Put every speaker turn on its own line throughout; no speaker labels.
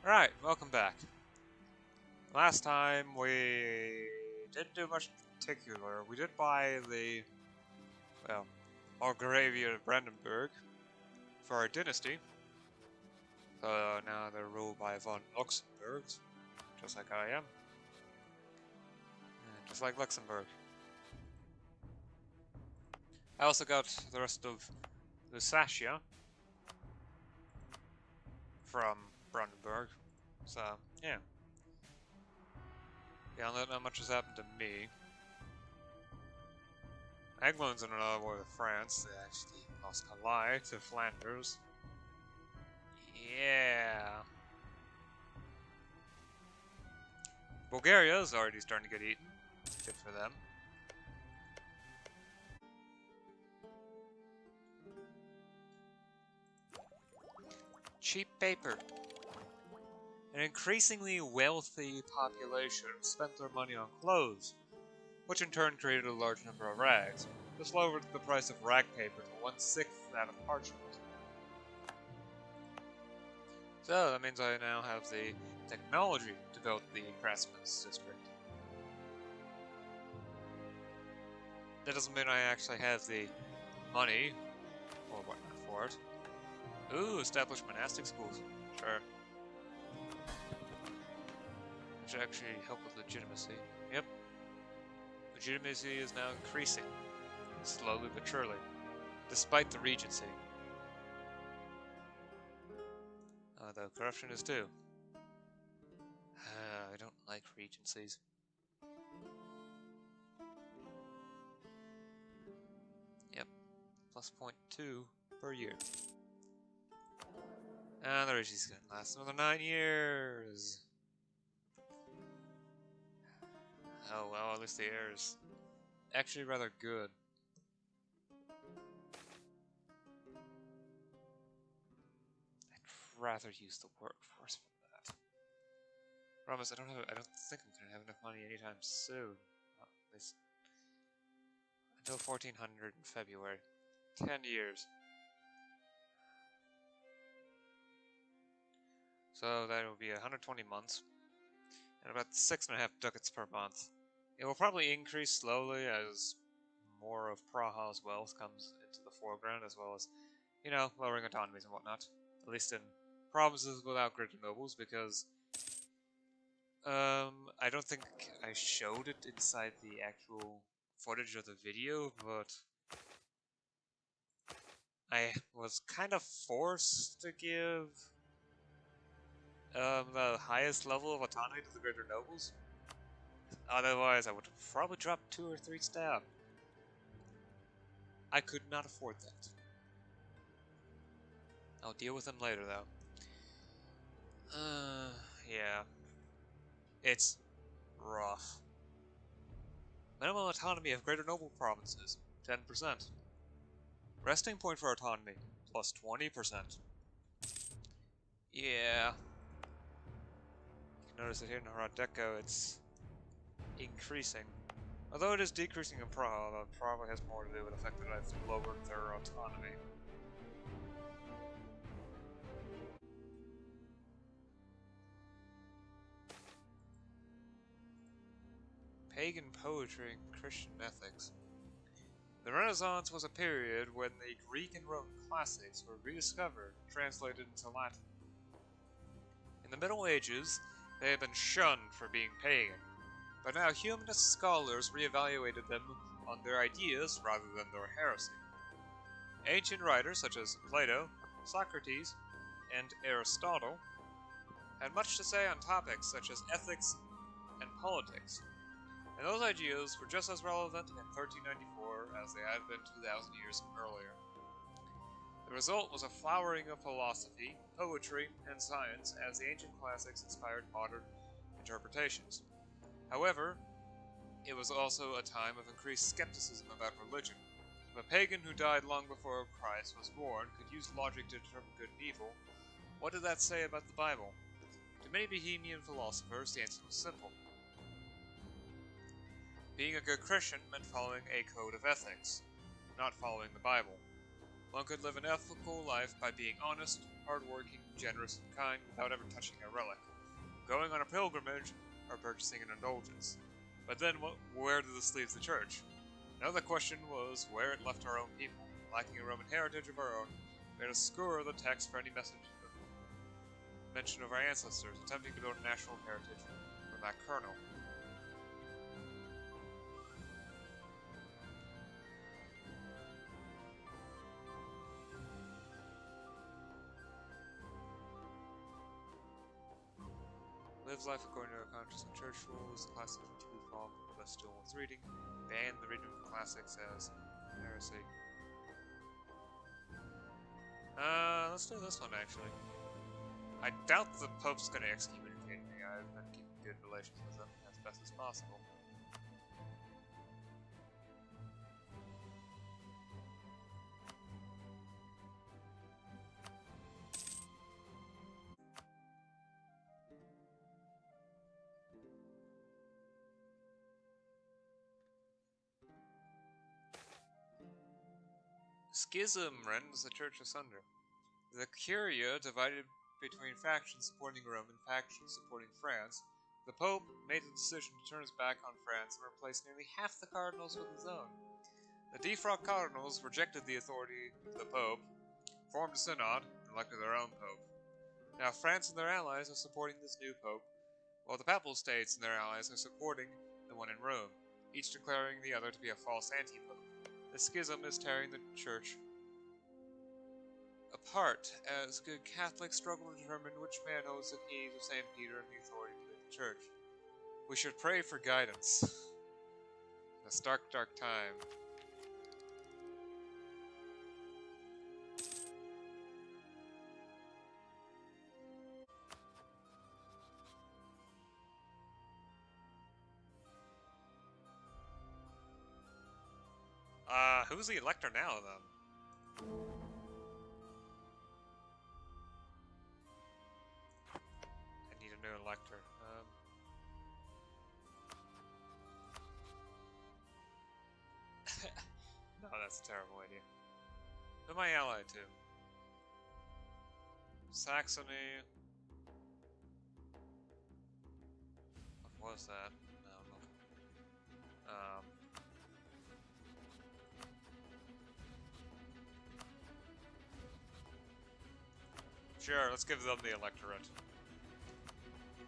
Alright, welcome back. Last time we didn't do much in particular. We did buy the, well, Margravia of Brandenburg for our dynasty. So now they're ruled by von Luxembourg, just like I am. And just like Luxembourg. I also got the rest of Lusatia from Brandenburg. So, yeah. Beyond that, not much has happened to me. England's in another war with France. They actually lost Calais to Flanders. Yeah. Bulgaria is already starting to get eaten. Good for them. Cheap paper. An increasingly wealthy population spent their money on clothes, which in turn created a large number of rags. This lowered the price of rag paper to 1/6 that of parchment. So that means I now have the technology to build the craftsman's district. That doesn't mean I actually have the money or whatnot for it. Ooh, establish monastic schools. Sure. Which actually help with legitimacy. Yep. Legitimacy is now increasing. Slowly but surely. Despite the regency. Though corruption is too. I don't like regencies. Yep. Plus 0.2 per year. And the regency's gonna last another 9 years. Oh well, at least the air is actually rather good. I'd rather use the workforce for that. Promise, I don't think I'm gonna have enough money anytime soon. Well, at least until 1400 in February. 10 years. So that will be 120 months. And about 6.5 ducats per month. It will probably increase slowly as more of Praha's wealth comes into the foreground, as well as, you know, lowering autonomies and whatnot. At least in provinces without greater nobles, because I don't think I showed it inside the actual footage of the video, but I was kind of forced to give the highest level of autonomy to the greater nobles. Otherwise, I would have probably dropped 2 or 3 staff. I could not afford that. I'll deal with them later, though. Yeah. It's rough. Minimum autonomy of greater noble provinces, 10%. Resting point for autonomy, plus 20%. Yeah. You can notice that here in Hradecko, it's increasing. Although it is decreasing in Praha, that probably has more to do with the fact that I've lowered their autonomy. Pagan poetry and Christian ethics. The Renaissance was a period when the Greek and Roman classics were rediscovered and translated into Latin. In the Middle Ages, they had been shunned for being pagan, but now humanist scholars reevaluated them on their ideas rather than their heresy. Ancient writers such as Plato, Socrates, and Aristotle had much to say on topics such as ethics and politics, and those ideas were just as relevant in 1394 as they had been 2,000 years earlier. The result was a flowering of philosophy, poetry, and science as the ancient classics inspired modern interpretations. However, it was also a time of increased skepticism about religion. If a pagan who died long before Christ was born could use logic to determine good and evil, what did that say about the Bible? To many Bohemian philosophers, the answer was simple. Being a good Christian meant following a code of ethics, not following the Bible. One could live an ethical life by being honest, hardworking, generous and kind without ever touching a relic, going on a pilgrimage, or purchasing an indulgence. But then, where did this leave the church? Another question was where it left our own people. Lacking a Roman heritage of our own, we had to scour the text for any mention of our ancestors, attempting to build a national heritage from that kernel. Lives life according to our conscious and church rules. The classics are too long, but still worth reading. Ban the reading of classics as heresy. Let's do this one actually. I doubt the Pope's gonna excommunicate me. I've been keeping good relations with him as best as possible. Schism rends the church asunder. The Curia, divided between factions supporting Rome and factions supporting France, the Pope made the decision to turn his back on France and replace nearly half the cardinals with his own. The defrocked cardinals rejected the authority of the Pope, formed a synod, and elected their own Pope. Now France and their allies are supporting this new Pope, while the Papal States and their allies are supporting the one in Rome, each declaring the other to be a false anti-Pope. The schism is tearing the church apart, as good Catholics struggle to determine which man holds the keys of St. Peter and the authority to lead the church. We should pray for guidance. This dark, dark time. Who's the elector now, then? I need a new elector. No, that's a terrible idea. Who am I allied to? Saxony. What was that? No. Sure, let's give them the electorate.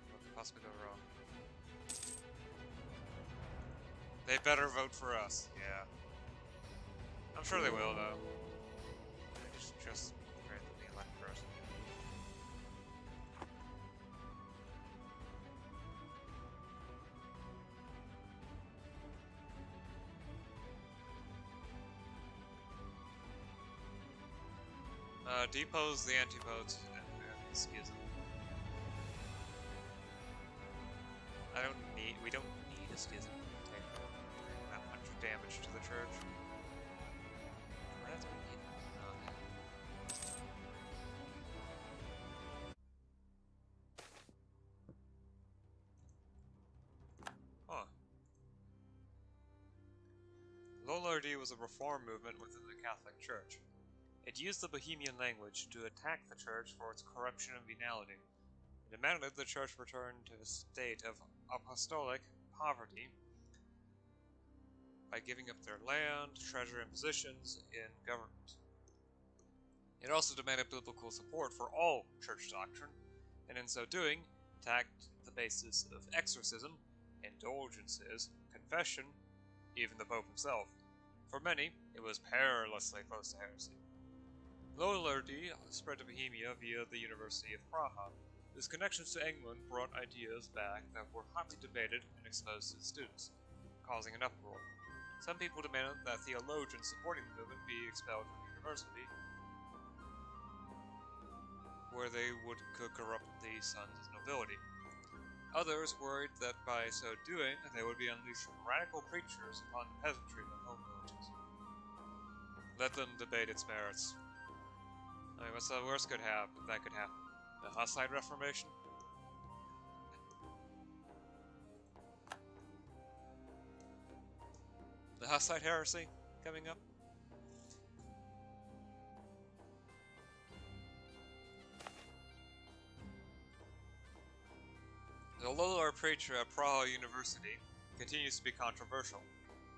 What could possibly go wrong? They better vote for us, yeah. I'm sure they will, though. Just grant them the electorate. Depose the antipode and the schism. We don't need a schism to take that much damage to the church. That's what we need. Huh. Lollardy was a reform movement within the Catholic Church. It used the Bohemian language to attack the church for its corruption and venality. It demanded the church return to a state of apostolic poverty by giving up their land, treasure, and positions in government. It also demanded biblical support for all church doctrine, and in so doing, attacked the basis of exorcism, indulgences, confession, even the Pope himself. For many, it was perilously close to heresy. Lollardy spread to Bohemia via the University of Prague. His connections to England brought ideas back that were hotly debated and exposed to the students, causing an uproar. Some people demanded that theologians supporting the movement be expelled from the university, where they could corrupt the sons of nobility. Others worried that by so doing, they would be unleashing radical preachers upon the peasantry and home villages. Let them debate its merits. I mean, what's the worst that could happen? The houseside reformation? The houseside heresy coming up? The Lollard preacher at Prague University continues to be controversial.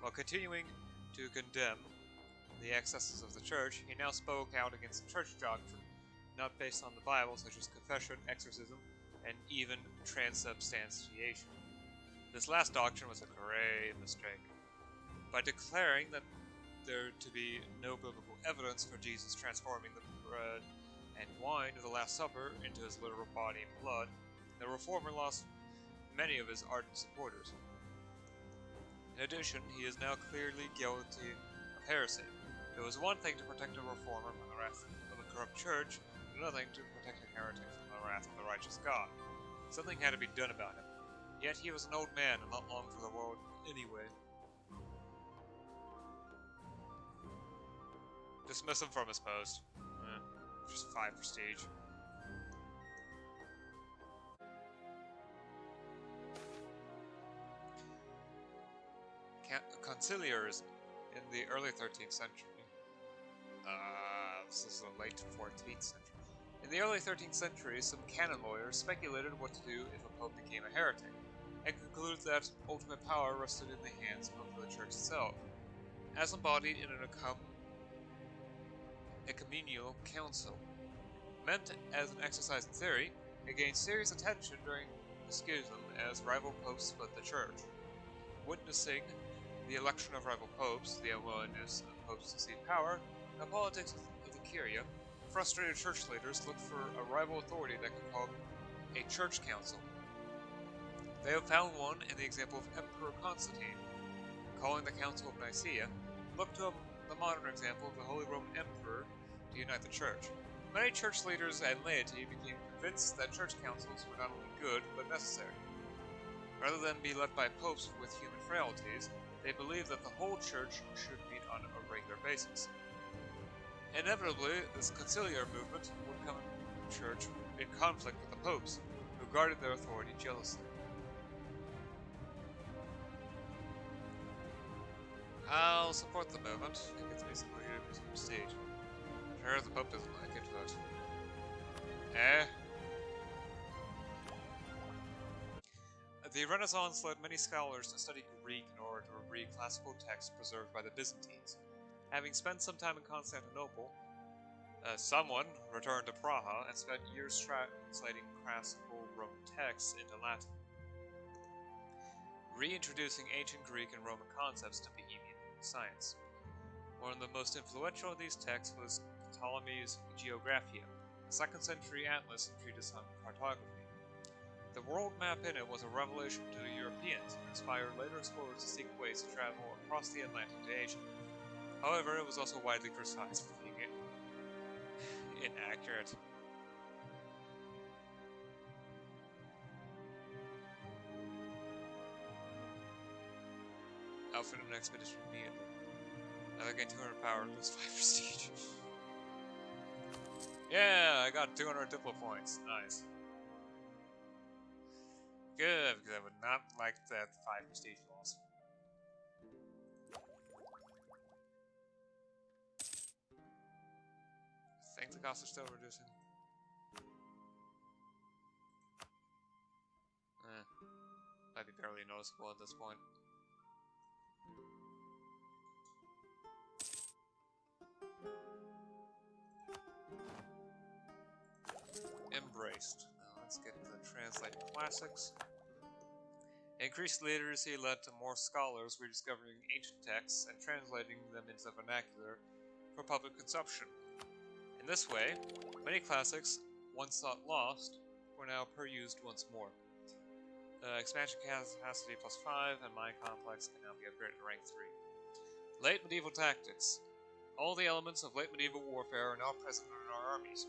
While continuing to condemn the excesses of the church, he now spoke out against church doctrine not based on the Bible, such as confession, exorcism, and even transubstantiation. This last doctrine was a grave mistake. By declaring that there to be no biblical evidence for Jesus transforming the bread and wine of the Last Supper into his literal body and blood, the reformer lost many of his ardent supporters. In addition, he is now clearly guilty of heresy. It was one thing to protect a reformer from the wrath of a corrupt church, and another thing to protect a heretic from the wrath of the righteous God. Something had to be done about him. Yet he was an old man and not long for the world anyway. Dismiss him from his post. Just 5 prestige. Conciliars in the early 13th century. This is the late 14th century. In the early 13th century, some canon lawyers speculated what to do if a pope became a heretic, and concluded that ultimate power rested in the hands of the church itself, as embodied in an ecumenial council. Meant as an exercise in theory, it gained serious attention during the schism as rival popes split the church. Witnessing the election of rival popes, the unwillingness of popes to cede power, and the politics of the curia, frustrated church leaders looked for a rival authority that could call a church council. They have found one in the example of Emperor Constantine, calling the Council of Nicaea, looked to the modern example of the Holy Roman Emperor to unite the church. Many church leaders and laity became convinced that church councils were not only good, but necessary. Rather than be led by popes with human frailties, they believed that the whole church should meet on a regular basis. Inevitably, this conciliar movement would come in church in conflict with the popes, who guarded their authority jealously. I'll support the movement. It gets me some prestige. Sure, the Pope doesn't like it, but... The Renaissance led many scholars to study Greek in order to read classical texts preserved by the Byzantines. Having spent some time in Constantinople, someone returned to Prague and spent years translating classical Roman texts into Latin, reintroducing ancient Greek and Roman concepts to Bohemian science. One of the most influential of these texts was Autonomies Geographia, a 2nd century atlas and treatise on cartography. The world map in it was a revelation to the Europeans and inspired later explorers to seek ways to travel across the Atlantic to Asia. However, it was also widely criticized for being inaccurate. Outfit an expedition immediately. Now I gain 200 power and lose 5 prestige. Yeah, I got 200 diplo points. Nice. Good, because I would not like that 5 prestige loss. I think the costs are still reducing. Might be barely noticeable at this point. Embraced. Now let's get into the translated classics. Increased literacy led to more scholars rediscovering ancient texts and translating them into the vernacular for public consumption. In this way, many classics, once thought lost, were now perused once more. Expansion capacity +5 and mind complex can now be upgraded to rank 3. Late medieval tactics. All the elements of late medieval warfare are now present in our armies.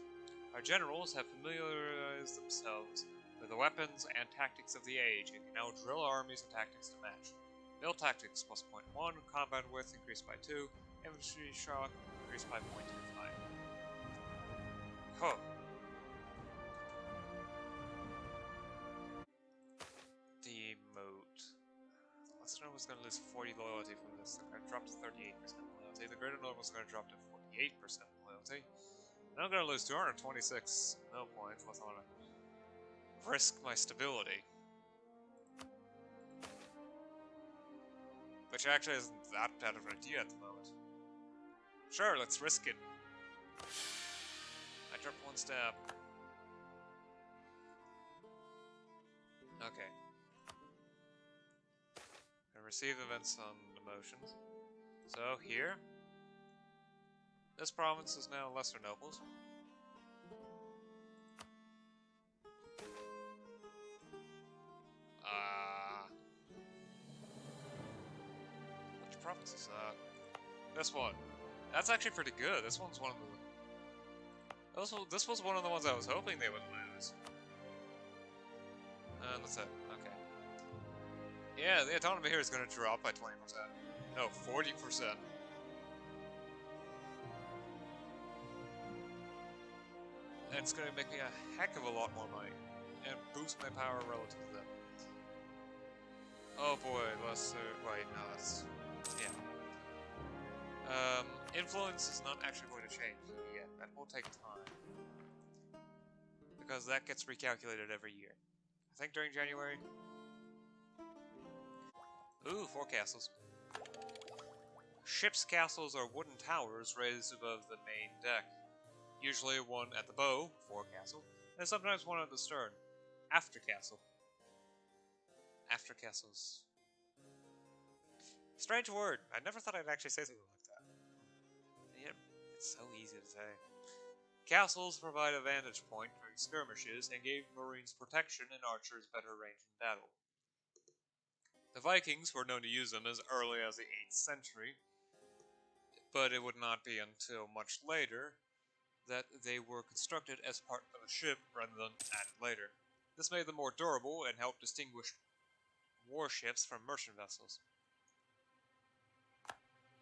Our generals have familiarized themselves with the weapons and tactics of the age and can now drill our armies and tactics to match. Mill tactics +0.1, combat width increased by 2, infantry shock increased by 0.25. Huh. Demote. The Lesser Noble is going to lose 40 loyalty from this. They're going to drop to 38% loyalty. The Greater Noble is going to drop to 48% loyalty. And I'm going to lose 226 mill points unless I want to risk my stability. Which actually isn't that bad of an idea at the moment. Sure, let's risk it. I dropped one stab. Okay. I receive events on emotions. So, here. This province is now lesser nobles. Which province is that? This one. That's actually pretty good. This one's one of the... This was one of the ones I was hoping they would lose. That's it. Okay. Yeah, the autonomy here is going to drop by 20%. No, 40%. And it's going to make me a heck of a lot more money. And boost my power relative to them. Oh boy, lesser... Wait, no, that's... Yeah. Influence is not actually going to change yet. That will take time. Because that gets recalculated every year. I think during January. Ooh, 4 castles. Ships' castles are wooden towers raised above the main deck. Usually one at the bow, fore castle, and sometimes one at the stern, after castle. After castles. Strange word. I never thought I'd actually say something like that. Yep, it's so easy to say. Castles provide a vantage point during skirmishes and gave marines protection and archers better range in battle. The Vikings were known to use them as early as the 8th century, but it would not be until much later that they were constructed as part of a ship rather than added later. This made them more durable and helped distinguish warships from merchant vessels.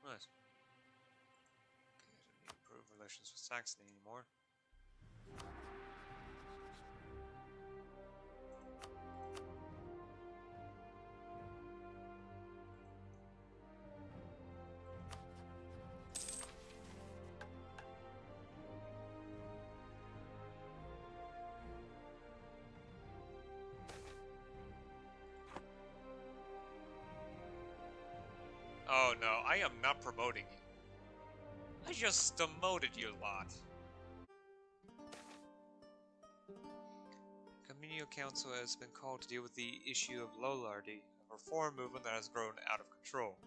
Nice. Okay, I don't need to improve relations with Saxony anymore. Oh no, I am not promoting you. I just demoted you lot. Communal Council has been called to deal with the issue of Lollardy, a reform movement that has grown out of control.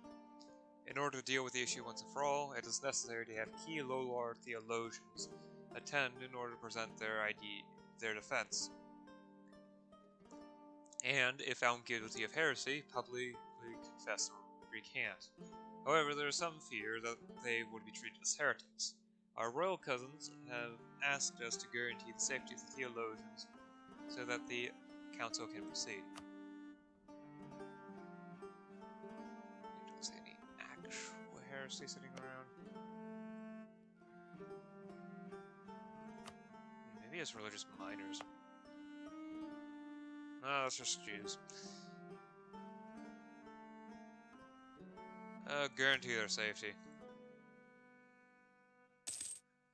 In order to deal with the issue once and for all, it is necessary to have key Lollard theologians attend in order to present their defense. And, if found guilty of heresy, publicly confess or recant. However, there is some fear that they would be treated as heretics. Our royal cousins have asked us to guarantee the safety of the theologians so that the council can proceed. I don't see any actual heresy sitting around. Maybe it's religious minors. No, that's just Jews. Guarantee their safety.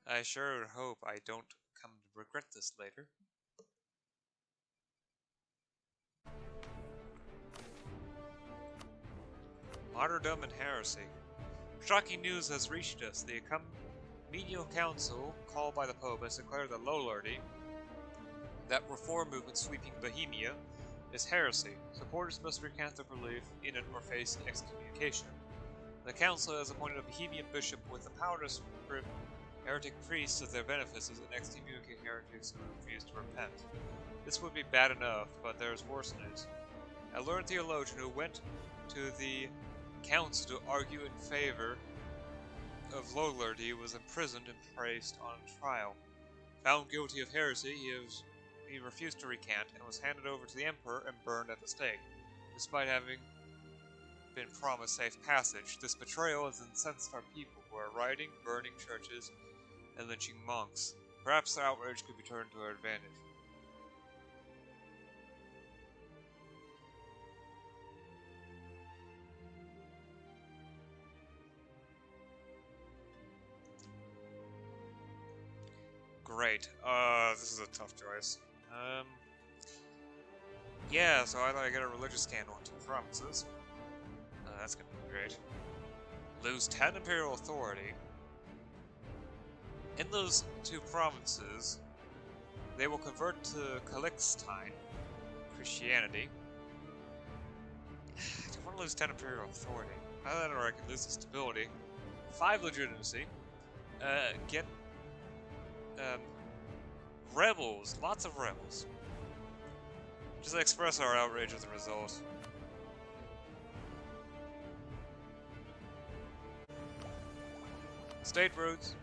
I sure hope I don't come to regret this later. Martyrdom and heresy. Shocking news has reached us. The MEIOU Council, called by the Pope, has declared that Lollardy, that reform movement sweeping Bohemia, is heresy. Supporters must recant their belief in it or face excommunication. The council has appointed a Bohemian bishop with the power to strip heretic priests of their benefices and excommunicate heretics who refuse to repent. This would be bad enough, but there is worse news. A learned theologian who went to the council to argue in favor of Lollardy was imprisoned and placed on trial. Found guilty of heresy, he refused to recant and was handed over to the emperor and burned at the stake. Despite having been promised safe passage, this betrayal has incensed our people, who are rioting, burning churches, and lynching monks. Perhaps the outrage could be turned to our advantage. Great. This is a tough choice. Yeah, so either I get a religious scandal in 2 provinces. That's gonna be great. Lose 10 imperial authority. In those two provinces, they will convert to Calixtine Christianity. I don't want to lose 10 imperial authority. Either that or I can lose the stability. 5 legitimacy. Get rebels, lots of rebels. Just express our outrage at the result. State roads.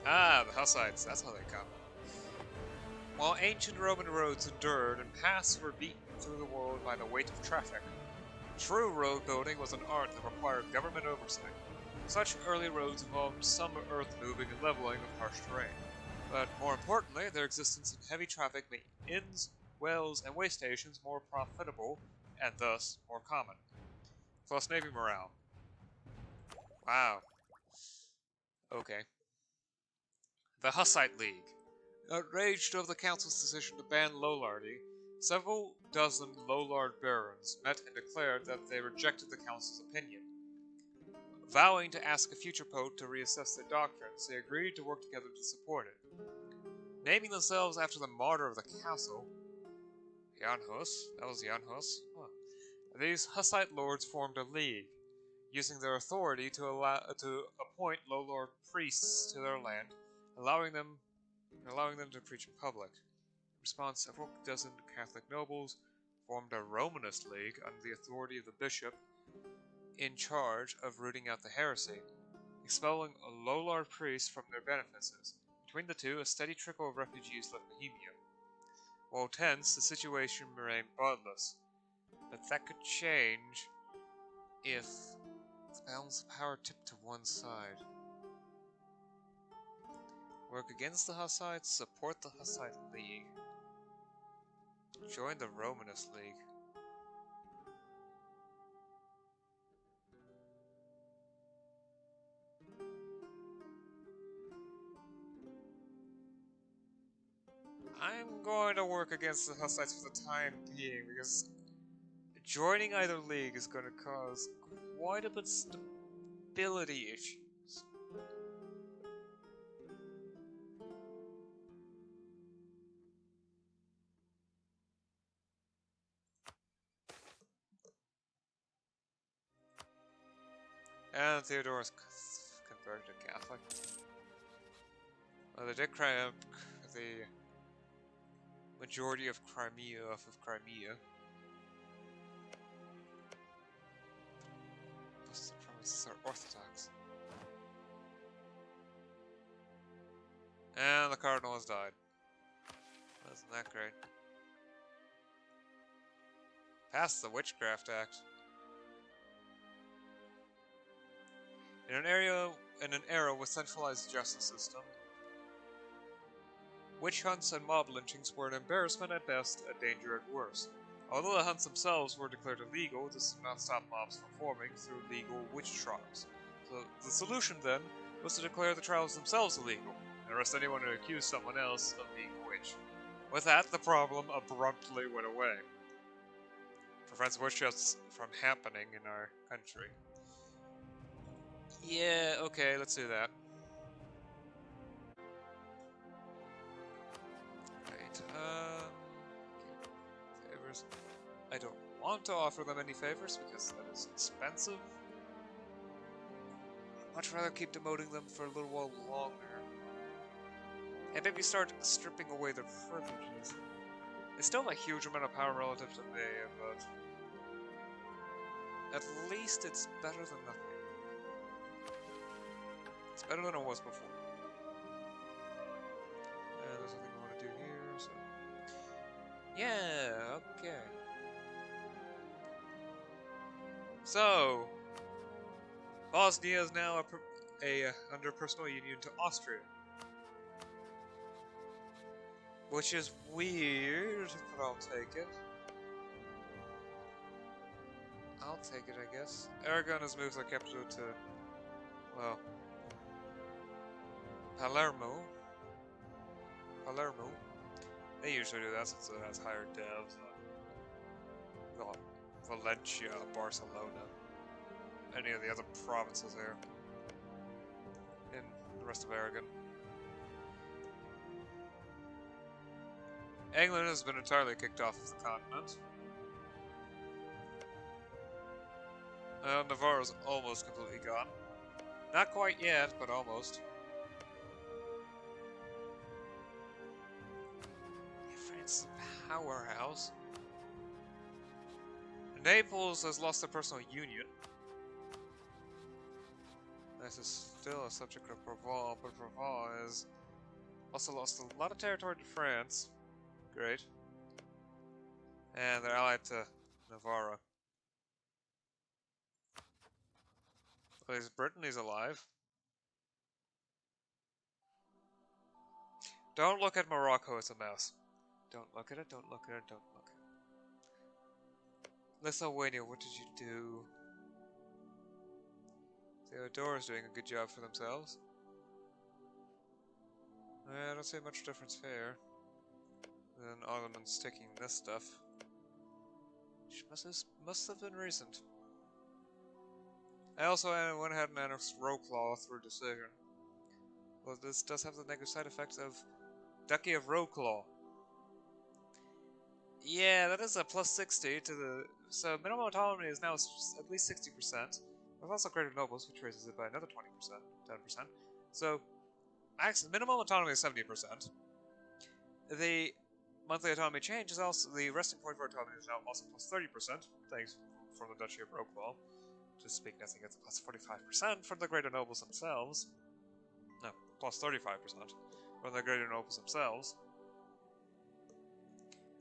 Ah, the Hussites, that's how they come. While ancient Roman roads endured and paths were beaten through the world by the weight of traffic, true road building was an art that required government oversight. Such early roads involved some earth moving and leveling of harsh terrain, but more importantly, their existence in heavy traffic made inns, wells, and way stations more profitable, and thus more common. Plus Navy morale. Wow. Okay. The Hussite League. Outraged over the council's decision to ban Lollardy, several dozen Lollard barons met and declared that they rejected the council's opinion. Vowing to ask a future pope to reassess their doctrines, they agreed to work together to support it. Naming themselves after the martyr of the castle, Jan Hus, that was Jan Hus, these Hussite lords formed a league, using their authority to appoint Lollard priests to their land, allowing them to preach in public. In response, several dozen Catholic nobles formed a Romanist league under the authority of the bishop in charge of rooting out the heresy, expelling Lollard priests from their benefices. Between the two, a steady trickle of refugees left Bohemia. While tense, the situation remained bloodless, but that could change if the balance of power tipped to one side. Work against the Hussites, support the Hussite League. Join the Romanist League. I'm going to work against the Hussites for the time being, because joining either league is going to cause quite a bit of stability issues. And Theodorus converted to Catholic. Well, they did cry up the majority of Crimea off of Crimea. Most of the provinces are Orthodox. And the Cardinal has died. Wasn't that great? Passed the Witchcraft Act. In an era with centralized justice system, witch hunts and mob lynchings were an embarrassment at best, a danger at worst. Although the hunts themselves were declared illegal, this did not stop mobs from forming through legal witch trials. So the solution then was to declare the trials themselves illegal, and arrest anyone who accused someone else of being a witch. With that, the problem abruptly went away. Prevents witch hunts from happening in our country. Yeah, okay, let's do that. Right, favors. I don't want to offer them any favors because that is expensive. I'd much rather keep demoting them for a little while longer. And maybe start stripping away their privileges. They still have a huge amount of power relative to me, but at least it's better than nothing. It's better than it was before. There's nothing I want to do here, so... Yeah, okay. So... Bosnia is now under personal union to Austria. Which is weird, but I'll take it. I'll take it, I guess. Aragon has moved their capital to... well... Palermo. They usually do that since it has higher devs. well, Valencia, Barcelona, any of the other provinces here in the rest of Aragon. England has been entirely kicked off of the continent. Navarro's almost completely gone. Not quite yet, but almost. France is a powerhouse. Naples has lost their personal union. This is still a subject of Provence, but Provence has also lost a lot of territory to France. Great. And they're allied to Navarra. At least Brittany's alive. Don't look at Morocco, it's a mess. Don't look at it, don't look at it, don't look at it. Lithuania, what did you do? Theodora's doing a good job for themselves. I don't see much difference here. Then Ottomans taking this stuff. Which must have been recent. I also went ahead and annexed Roclaw through decision. Well, this does have the negative side effects of Duchy of Roclaw. Yeah, that is a plus 60 to the... So minimum autonomy is now at least 60%. There's also greater nobles, which raises it by another 20%, 10%. So, minimum autonomy is 70%. The monthly autonomy change is also... The resting point for autonomy is now also plus 30%, thanks from the Duchy of Roclaw. To speak nothing, it's plus 45% from the greater nobles themselves. No, plus 35% from the greater nobles themselves.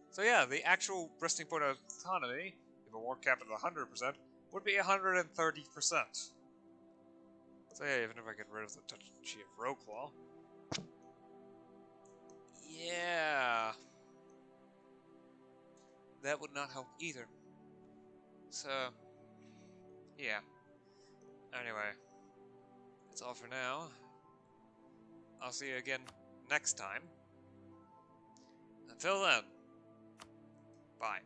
So yeah, the actual resting point of autonomy, if a war capped at 100%, would be 130%. So yeah, even if I get rid of the Duchy of Roclaw. Yeah. That would not help either. So, yeah. Anyway, that's all for now. I'll see you again next time. Until then, bye.